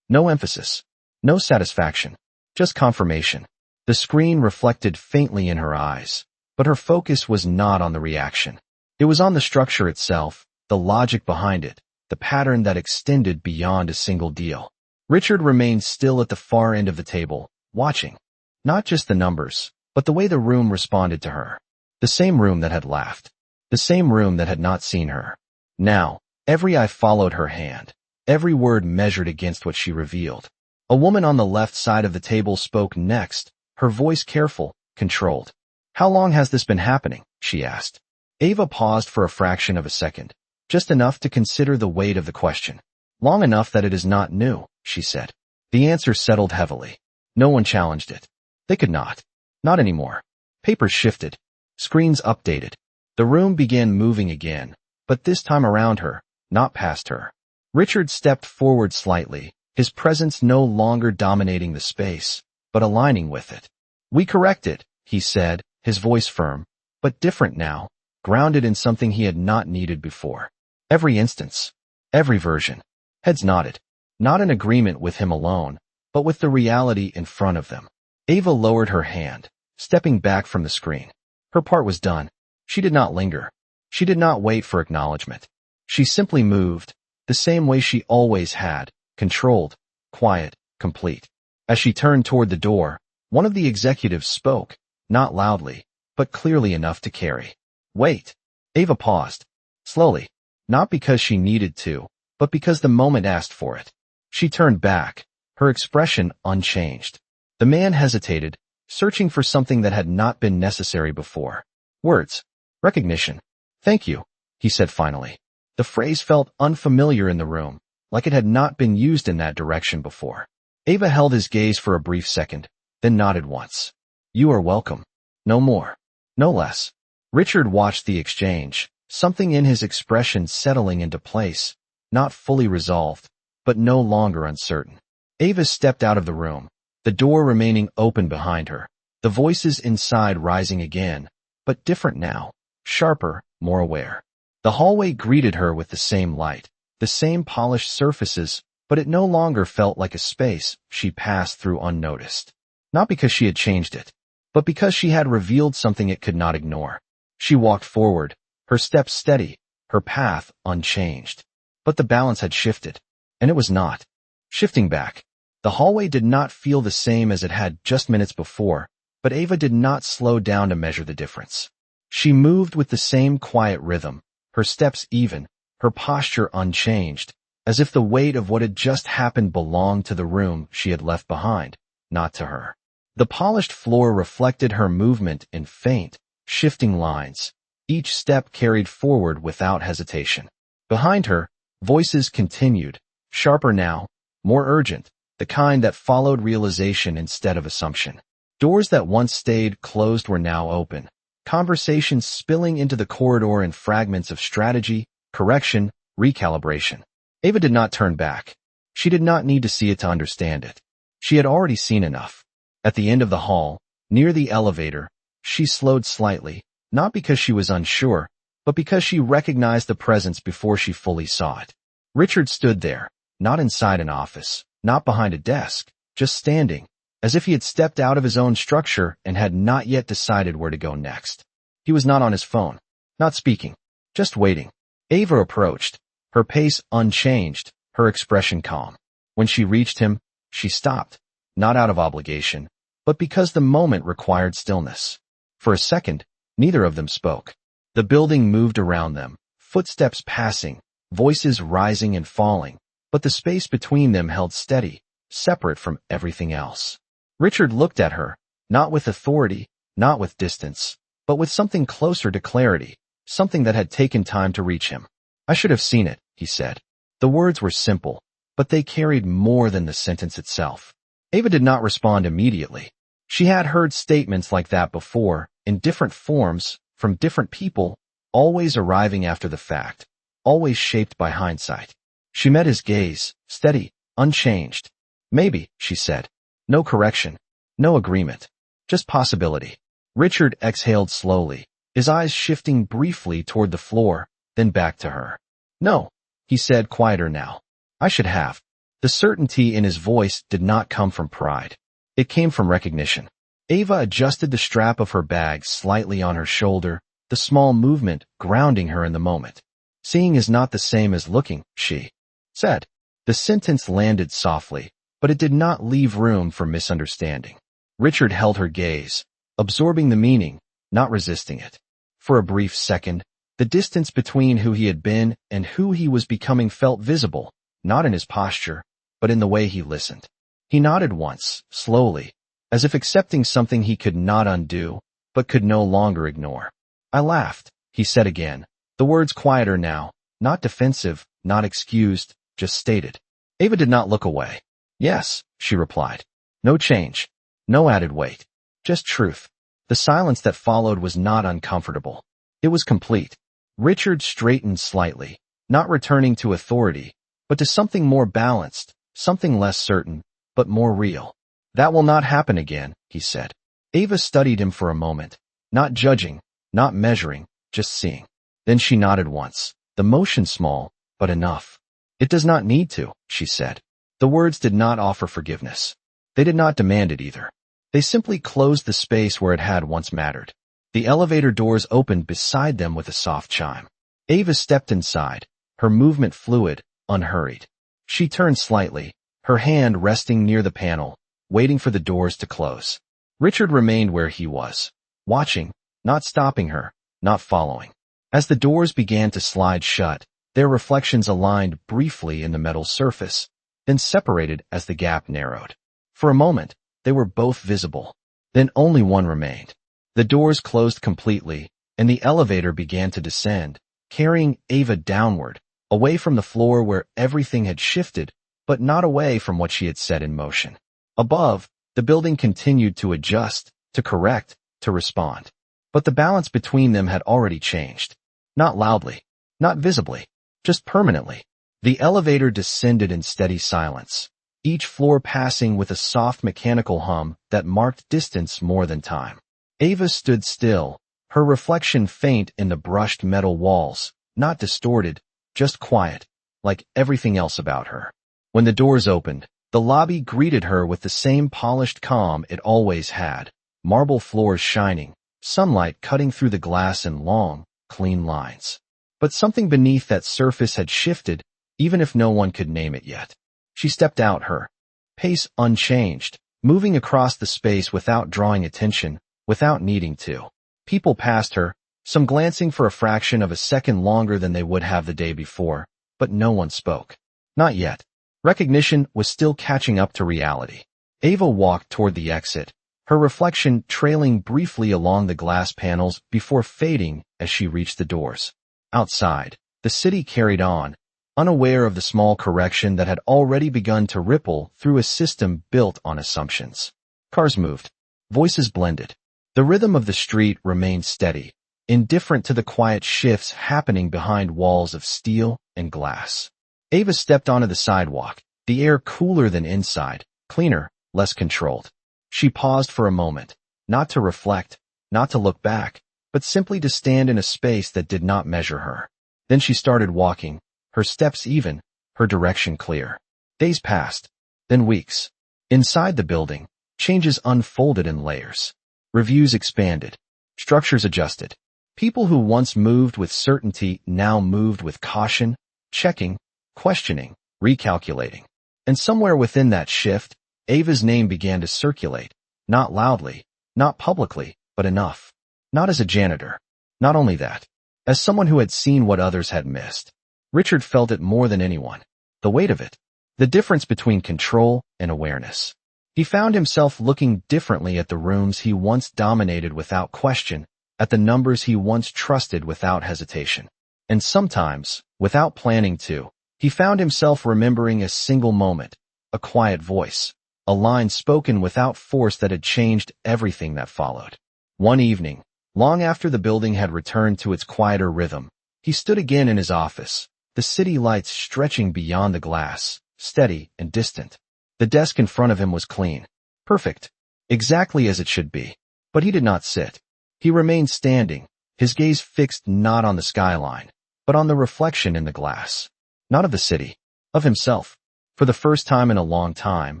No emphasis. No satisfaction. Just confirmation. The screen reflected faintly in her eyes, but her focus was not on the reaction. It was on the structure itself, the logic behind it, the pattern that extended beyond a single deal. Richard remained still at the far end of the table, watching. Not just the numbers, but the way the room responded to her. The same room that had laughed. The same room that had not seen her. Now, every eye followed her hand, every word measured against what she revealed. A woman on the left side of the table spoke next, her voice careful, controlled. How long has this been happening? She asked. Ava paused for a fraction of a second, just enough to consider the weight of the question. Long enough that it is not new, she said. The answer settled heavily. No one challenged it. They could not. Not anymore. Papers shifted. Screens updated. The room began moving again, but this time around her, not past her. Richard stepped forward slightly, his presence no longer dominating the space, but aligning with it. We corrected, he said, his voice firm, but different now, grounded in something he had not needed before. Every instance. Every version. Heads nodded. Not in agreement with him alone, but with the reality in front of them. Ava lowered her hand, stepping back from the screen. Her part was done. She did not linger. She did not wait for acknowledgement. She simply moved, the same way she always had, controlled, quiet, complete. As she turned toward the door, one of the executives spoke, not loudly, but clearly enough to carry. Wait. Ava paused. Slowly. Not because she needed to, but because the moment asked for it. She turned back, her expression unchanged. The man hesitated, searching for something that had not been necessary before. Words. Recognition. Thank you, he said finally. The phrase felt unfamiliar in the room, like it had not been used in that direction before. Ava held his gaze for a brief second, then nodded once. You are welcome. No more. No less. Richard watched the exchange, something in his expression settling into place, not fully resolved, but no longer uncertain. Ava stepped out of the room, the door remaining open behind her, the voices inside rising again, but different now, sharper, more aware. The hallway greeted her with the same light, the same polished surfaces, but it no longer felt like a space she passed through unnoticed. Not because she had changed it, but because she had revealed something it could not ignore. She walked forward, her steps steady, her path unchanged. But the balance had shifted, and it was not. Shifting back. The hallway did not feel the same as it had just minutes before, but Ava did not slow down to measure the difference. She moved with the same quiet rhythm, her steps even, her posture unchanged, as if the weight of what had just happened belonged to the room she had left behind, not to her. The polished floor reflected her movement in faint, shifting lines, each step carried forward without hesitation. Behind her, voices continued, sharper now, more urgent, the kind that followed realization instead of assumption. Doors that once stayed closed were now open, conversations spilling into the corridor in fragments of strategy, correction, recalibration. Ava did not turn back. She did not need to see it to understand it. She had already seen enough. At the end of the hall, near the elevator, she slowed slightly, not because she was unsure, but because she recognized the presence before she fully saw it. Richard stood there, not inside an office, not behind a desk, just standing, as if he had stepped out of his own structure and had not yet decided where to go next. He was not on his phone, not speaking, just waiting. Ava approached, her pace unchanged, her expression calm. When she reached him, she stopped, not out of obligation, but because the moment required stillness. For a second, neither of them spoke. The building moved around them, footsteps passing, voices rising and falling, but the space between them held steady, separate from everything else. Richard looked at her, not with authority, not with distance, but with something closer to clarity, something that had taken time to reach him. I should have seen it, he said. The words were simple, but they carried more than the sentence itself. Ava did not respond immediately. She had heard statements like that before, in different forms, from different people, always arriving after the fact, always shaped by hindsight. She met his gaze, steady, unchanged. Maybe, she said. No correction. No agreement. Just possibility. Richard exhaled slowly, his eyes shifting briefly toward the floor, then back to her. No, he said, quieter now. I should have. The certainty in his voice did not come from pride. It came from recognition. Ava adjusted the strap of her bag slightly on her shoulder, the small movement grounding her in the moment. Seeing is not the same as looking, she said. The sentence landed softly, but it did not leave room for misunderstanding. Richard held her gaze, absorbing the meaning, not resisting it. For a brief second, the distance between who he had been and who he was becoming felt visible, not in his posture, but in the way he listened. He nodded once, slowly, as if accepting something he could not undo, but could no longer ignore. I laughed, he said again, the words quieter now, not defensive, not excused, just stated. Ava did not look away. Yes, she replied. No change. No added weight. Just truth. The silence that followed was not uncomfortable. It was complete. Richard straightened slightly, not returning to authority, but to something more balanced, something less certain, but more real. That will not happen again, he said. Ava studied him for a moment, not judging, not measuring, just seeing. Then she nodded once, the motion small, but enough. It does not need to, she said. The words did not offer forgiveness. They did not demand it either. They simply closed the space where it had once mattered. The elevator doors opened beside them with a soft chime. Ava stepped inside, her movement fluid, unhurried. She turned slightly, her hand resting near the panel, waiting for the doors to close. Richard remained where he was, watching, not stopping her, not following. As the doors began to slide shut, their reflections aligned briefly in the metal surface, then separated as the gap narrowed. For a moment, they were both visible. Then only one remained. The doors closed completely, and the elevator began to descend, carrying Ava downward, away from the floor where everything had shifted, but not away from what she had set in motion. Above, the building continued to adjust, to correct, to respond. But the balance between them had already changed. Not loudly, not visibly, just permanently. The elevator descended in steady silence, each floor passing with a soft mechanical hum that marked distance more than time. Ava stood still, her reflection faint in the brushed metal walls, not distorted, just quiet, like everything else about her. When the doors opened, the lobby greeted her with the same polished calm it always had, marble floors shining, sunlight cutting through the glass in long, clean lines. But something beneath that surface had shifted, even if no one could name it yet. She stepped out, her pace unchanged, moving across the space without drawing attention, without needing to. People passed her, some glancing for a fraction of a second longer than they would have the day before, but no one spoke. Not yet. Recognition was still catching up to reality. Ava walked toward the exit, her reflection trailing briefly along the glass panels before fading as she reached the doors. Outside, the city carried on, unaware of the small correction that had already begun to ripple through a system built on assumptions. Cars moved. Voices blended. The rhythm of the street remained steady, indifferent to the quiet shifts happening behind walls of steel and glass. Ava stepped onto the sidewalk, the air cooler than inside, cleaner, less controlled. She paused for a moment, not to reflect, not to look back, but simply to stand in a space that did not measure her. Then she started walking, her steps even, her direction clear. Days passed, then weeks. Inside the building, changes unfolded in layers. Reviews expanded, structures adjusted. People who once moved with certainty now moved with caution, checking, questioning, recalculating. And somewhere within that shift, Ava's name began to circulate, not loudly, not publicly, but enough. Not as a janitor. Not only that, as someone who had seen what others had missed. Richard felt it more than anyone. The weight of it. The difference between control and awareness. He found himself looking differently at the rooms he once dominated without question, at the numbers he once trusted without hesitation. And sometimes, without planning to, he found himself remembering a single moment, a quiet voice, a line spoken without force that had changed everything that followed. One evening, long after the building had returned to its quieter rhythm, he stood again in his office, the city lights stretching beyond the glass, steady, and distant. The desk in front of him was clean. Perfect. Exactly as it should be. But he did not sit. He remained standing, his gaze fixed not on the skyline, but on the reflection in the glass. Not of the city. Of himself. For the first time in a long time,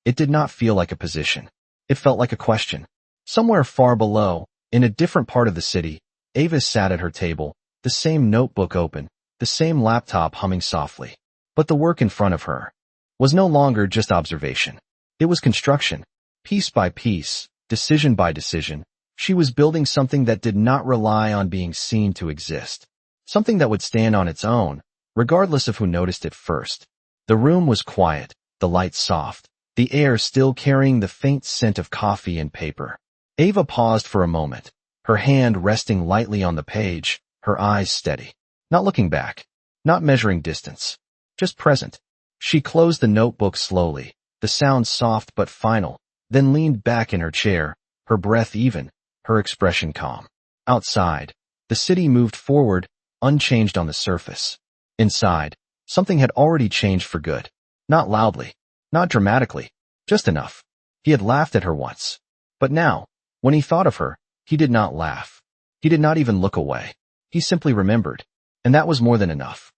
it did not feel like a position. It felt like a question. Somewhere far below, in a different part of the city, Ava sat at her table, the same notebook open, the same laptop humming softly. But the work in front of her was no longer just observation. It was construction. Piece by piece, decision by decision, she was building something that did not rely on being seen to exist. Something that would stand on its own, regardless of who noticed it first. The room was quiet, the light soft, the air still carrying the faint scent of coffee and paper. Ava paused for a moment, her hand resting lightly on the page, her eyes steady. Not looking back, not measuring distance, just present. She closed the notebook slowly, the sound soft but final, then leaned back in her chair, her breath even, her expression calm. Outside, the city moved forward, unchanged on the surface. Inside, something had already changed for good. Not loudly, not dramatically, just enough. He had laughed at her once. But now, when he thought of her, he did not laugh. He did not even look away. He simply remembered. And that was more than enough.